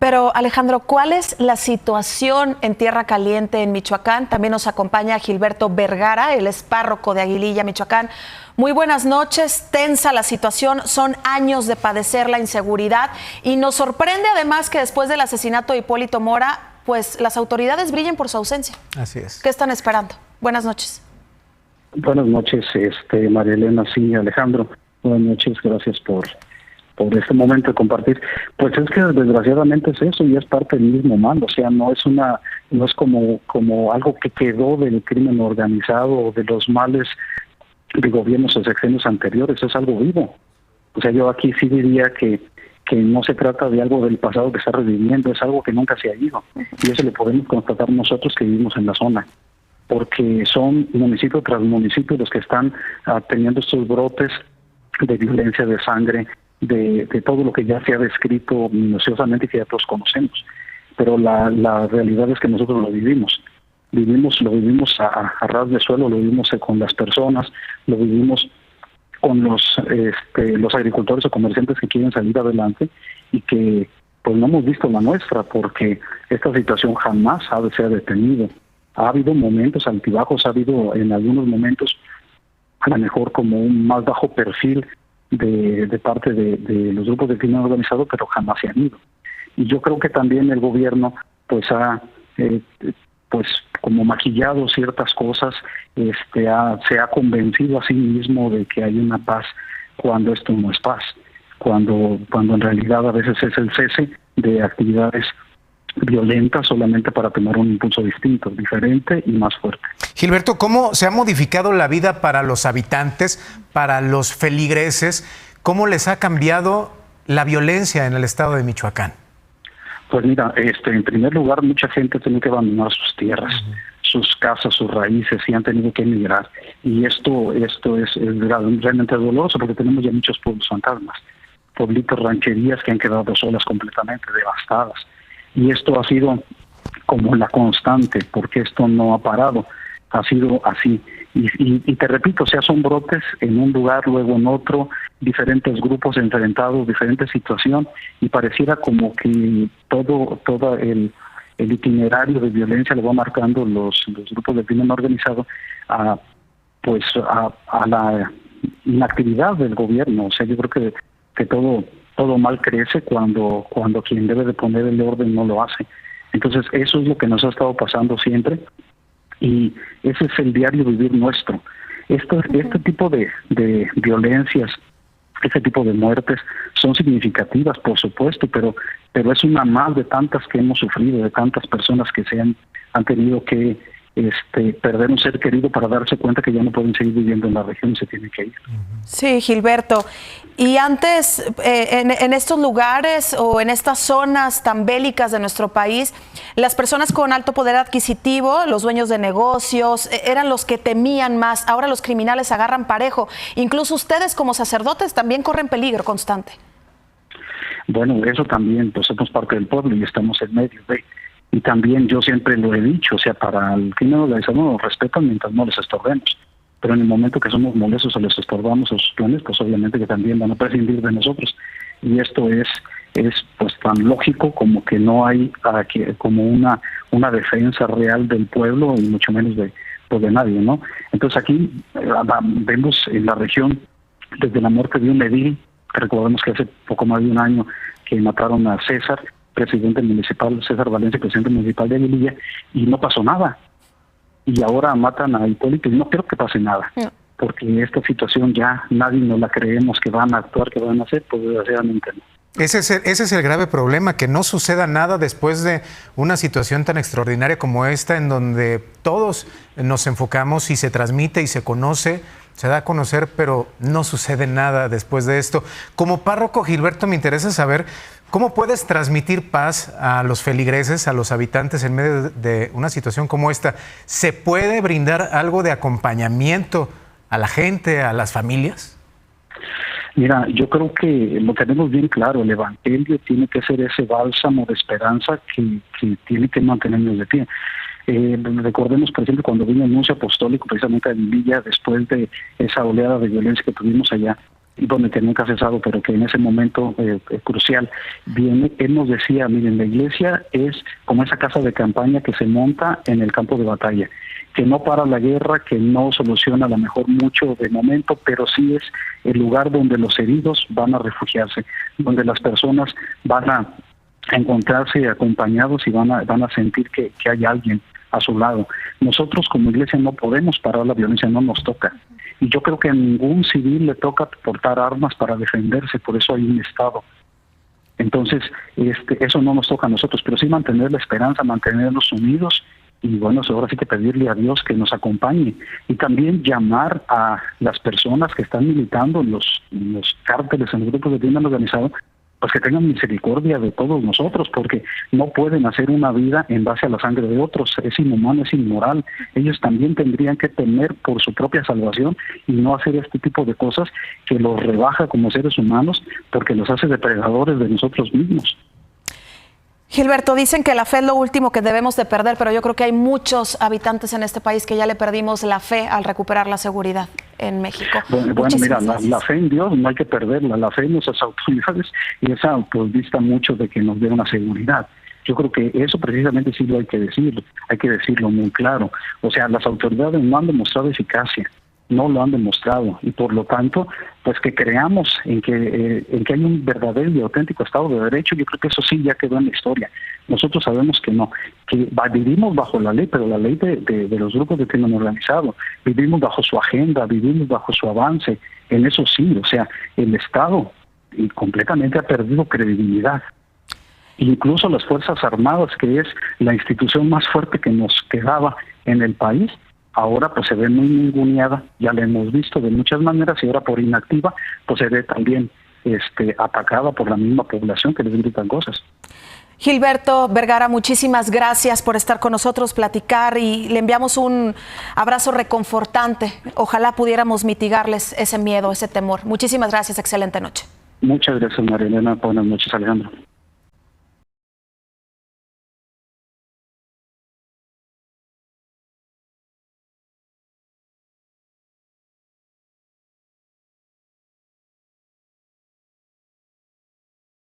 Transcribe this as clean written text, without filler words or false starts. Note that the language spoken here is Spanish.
Pero Alejandro, ¿cuál es la situación en Tierra Caliente, en Michoacán? También nos acompaña Gilberto Vergara, él es párroco de Aguililla, Michoacán. Muy buenas noches, tensa la situación, son años de padecer la inseguridad y nos sorprende además que después del asesinato de Hipólito Mora, pues las autoridades brillen por su ausencia. Así es. ¿Qué están esperando? Buenas noches. Buenas noches, María Elena, sí, Alejandro. Buenas noches, gracias por este momento de compartir. Pues es que desgraciadamente es eso y es parte del mismo mal, o sea, no es como algo que quedó del crimen organizado o de los males de gobiernos o sexenios anteriores, es algo vivo. O sea, yo aquí sí diría que no se trata de algo del pasado que está reviviendo, es algo que nunca se ha ido. Y eso lo podemos constatar nosotros que vivimos en la zona, porque son municipio tras municipio los que están teniendo estos brotes de violencia, de sangre, de todo lo que ya se ha descrito minuciosamente y que ya todos conocemos. Pero la realidad es que nosotros lo vivimos. Lo vivimos a ras de suelo, lo vivimos con las personas, lo vivimos con los agricultores o comerciantes que quieren salir adelante y que pues no hemos visto la nuestra, porque esta situación jamás se ha detenido. Ha habido momentos altibajos, ha habido en algunos momentos a lo mejor como un más bajo perfil de parte de los grupos de crimen organizado, pero jamás se han ido. Y yo creo que también el gobierno pues ha como maquillado ciertas cosas, se ha convencido a sí mismo de que hay una paz cuando esto no es paz, cuando en realidad a veces es el cese de actividades violentas solamente para tomar un impulso distinto, diferente y más fuerte. Gilberto, ¿cómo se ha modificado la vida para los habitantes, para los feligreses? ¿Cómo les ha cambiado la violencia en el estado de Michoacán? Pues mira, en primer lugar, mucha gente ha tenido que abandonar sus tierras, sus casas, sus raíces, y han tenido que emigrar. Y esto es realmente doloroso, porque tenemos ya muchos pueblos fantasmas, pueblitos, rancherías que han quedado solas completamente, devastadas. Y esto ha sido como la constante, porque esto no ha parado, ha sido así. Y te repito, o sea, son brotes en un lugar, luego en otro, diferentes grupos enfrentados, diferente situación, y pareciera como que todo el itinerario de violencia lo va marcando los grupos de crimen organizado a la inactividad del gobierno. O sea, yo creo que todo mal crece cuando quien debe de poner el orden no lo hace. Entonces, eso es lo que nos ha estado pasando siempre. Y ese es el diario vivir nuestro. Este tipo de violencias, este tipo de muertes son significativas, por supuesto, pero es una más de tantas que hemos sufrido, de tantas personas que han tenido que perder un ser querido para darse cuenta que ya no pueden seguir viviendo en la región y se tienen que ir. Sí, Gilberto. Y antes, en estos lugares o en estas zonas tan bélicas de nuestro país, las personas con alto poder adquisitivo, los dueños de negocios, eran los que temían más. Ahora los criminales agarran parejo. Incluso ustedes como sacerdotes también corren peligro constante. Bueno, eso también, pues somos parte del pueblo y estamos en medio de... Y también yo siempre lo he dicho, o sea, para el crimen organizado nos respetan mientras no les estorbemos. Pero en el momento que somos molestos o les estorbamos a sus planes, pues obviamente que también van a prescindir de nosotros. Y esto es pues tan lógico como que no hay como una defensa real del pueblo y mucho menos de nadie, ¿no? Entonces aquí vemos en la región, desde la muerte de un edil, recordemos que hace poco más de un año que mataron a César, presidente municipal, César Valencia, presidente municipal de Aguililla, y no pasó nada. Y ahora matan a Hipólito y no creo que pase nada, porque esta situación ya nadie nos la creemos que van a actuar, que van a hacer, pues desgraciadamente no. Ese es el grave problema, que no suceda nada después de una situación tan extraordinaria como esta, en donde todos nos enfocamos y se transmite y se conoce, se da a conocer, pero no sucede nada después de esto. Como párroco, Gilberto, me interesa saber cómo puedes transmitir paz a los feligreses, a los habitantes en medio de una situación como esta. ¿Se puede brindar algo de acompañamiento a la gente, a las familias? Mira, yo creo que lo tenemos bien claro, el evangelio tiene que ser ese bálsamo de esperanza que tiene que mantenernos de pie. Recordemos, por ejemplo, cuando vino el nuncio apostólico precisamente a Aguililla, después de esa oleada de violencia que tuvimos allá, y bueno, que nunca ha cesado, pero que en ese momento crucial viene, él nos decía, miren, la iglesia es como esa casa de campaña que se monta en el campo de batalla, que no para la guerra, que no soluciona a lo mejor mucho de momento, pero sí es el lugar donde los heridos van a refugiarse, donde las personas van a encontrarse acompañados y van a sentir que hay alguien a su lado. Nosotros como iglesia no podemos parar la violencia, no nos toca. Y yo creo que a ningún civil le toca portar armas para defenderse, por eso hay un Estado. Entonces, eso no nos toca a nosotros, pero sí mantener la esperanza, mantenernos unidos y bueno, ahora sí que pedirle a Dios que nos acompañe y también llamar a las personas que están militando en los cárteles, en los grupos de crimen organizado, pues que tengan misericordia de todos nosotros, porque no pueden hacer una vida en base a la sangre de otros, es inhumano, es inmoral. Ellos también tendrían que temer por su propia salvación y no hacer este tipo de cosas que los rebaja como seres humanos, porque los hace depredadores de nosotros mismos. Gilberto, dicen que la fe es lo último que debemos de perder, pero yo creo que hay muchos habitantes en este país que ya le perdimos la fe al recuperar la seguridad en México. Bueno, mira, la fe en Dios no hay que perderla, la fe en nuestras autoridades, y esa pues dista mucho de que nos dé una seguridad. Yo creo que eso precisamente sí lo hay que decirlo muy claro. O sea, las autoridades no han demostrado eficacia, no lo han demostrado, y por lo tanto, pues que creamos en que hay un verdadero y auténtico Estado de Derecho. Yo creo que eso sí ya quedó en la historia. Nosotros sabemos que no, que vivimos bajo la ley, pero la ley de los grupos de crimen organizado, vivimos bajo su agenda, vivimos bajo su avance, en eso sí, o sea, el Estado completamente ha perdido credibilidad. Incluso las Fuerzas Armadas, que es la institución más fuerte que nos quedaba en el país, ahora pues se ve muy ninguneada, ya la hemos visto de muchas maneras, y ahora por inactiva pues se ve también atacada por la misma población que les gritan cosas. Gilberto Vergara, muchísimas gracias por estar con nosotros, platicar, y le enviamos un abrazo reconfortante. Ojalá pudiéramos mitigarles ese miedo, ese temor. Muchísimas gracias, excelente noche. Muchas gracias, María Elena. Buenas noches, Alejandro.